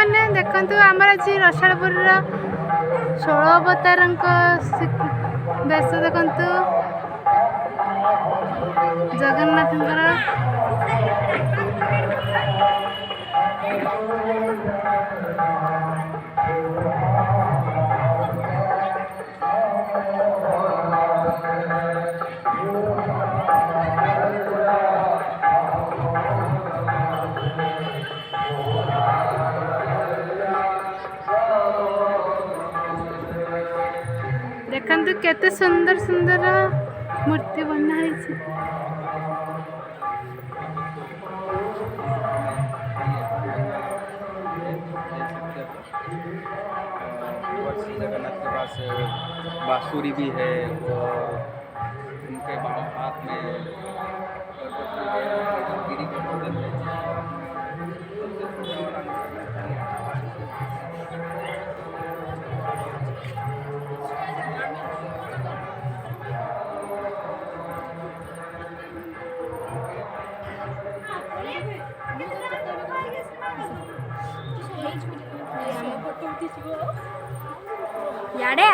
मैंने देखु आमर आज रसालपुर 16 अवतार बेश देखु जगन्नाथ देखु केते सुंदर सुंदर मूर्ति बना है। जगन्नाथ के पास बांसुरी भी है और उनके हाथ में गिरी याडे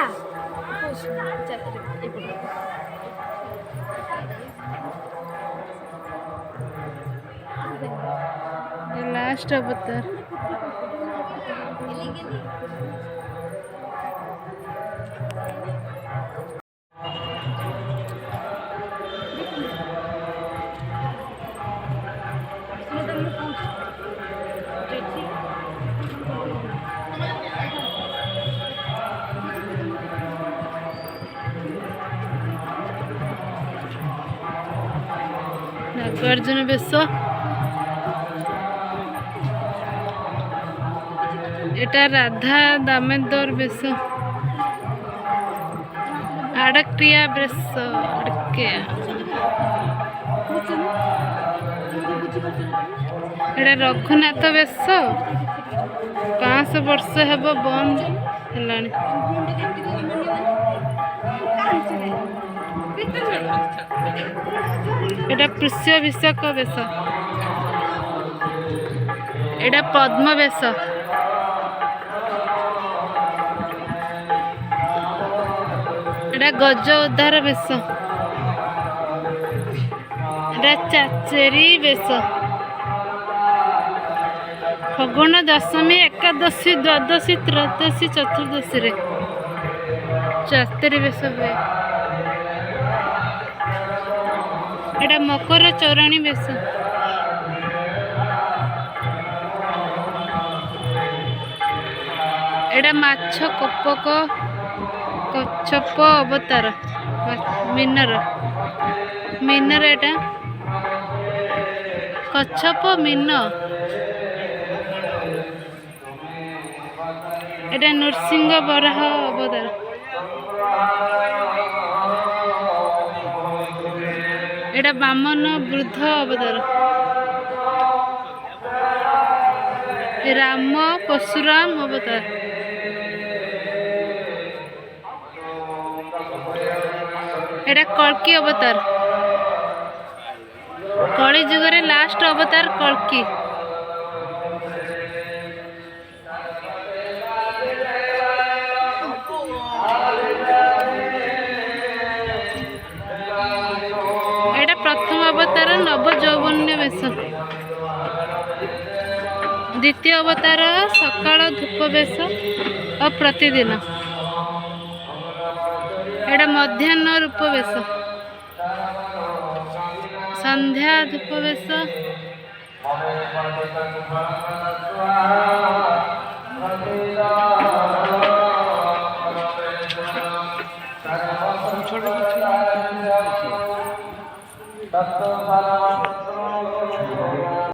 लास्ट अवतार नागार्जुन बेश एटा राधा दामोदर बेश आड़किया बेश एटा रघुनाथ बेश 500 वर्ष हेब बंद हेलानी। एटा पुष्यभिषेक बेश एटा पद्म बेश एटा गज उद्धार बेश एटा चाचेरी बेश फगुण दशमी एकादशी द्वादशी त्रयोदशी चतुर्दशी रे चाचेरी बेश हुए। एटा मकर चौराणी बेश एटा माछ कपक कच्छप अवतार मीनर मीनर एटा कच्छप मीन एटा नृसिंह बराह अवतार एटा बामन वृद्ध अवतार राम परशुराम अवतार एटा कल्की अवतार कली जुग रे लास्ट अवतार कल्की एटा प्रथम अवतार नव यौवन्य बेश द्वितीय अवतार सकाळ धूप बेश और प्रतिदिन एटा मध्याह्न रूप बेश संध्या धूप बेश छोटे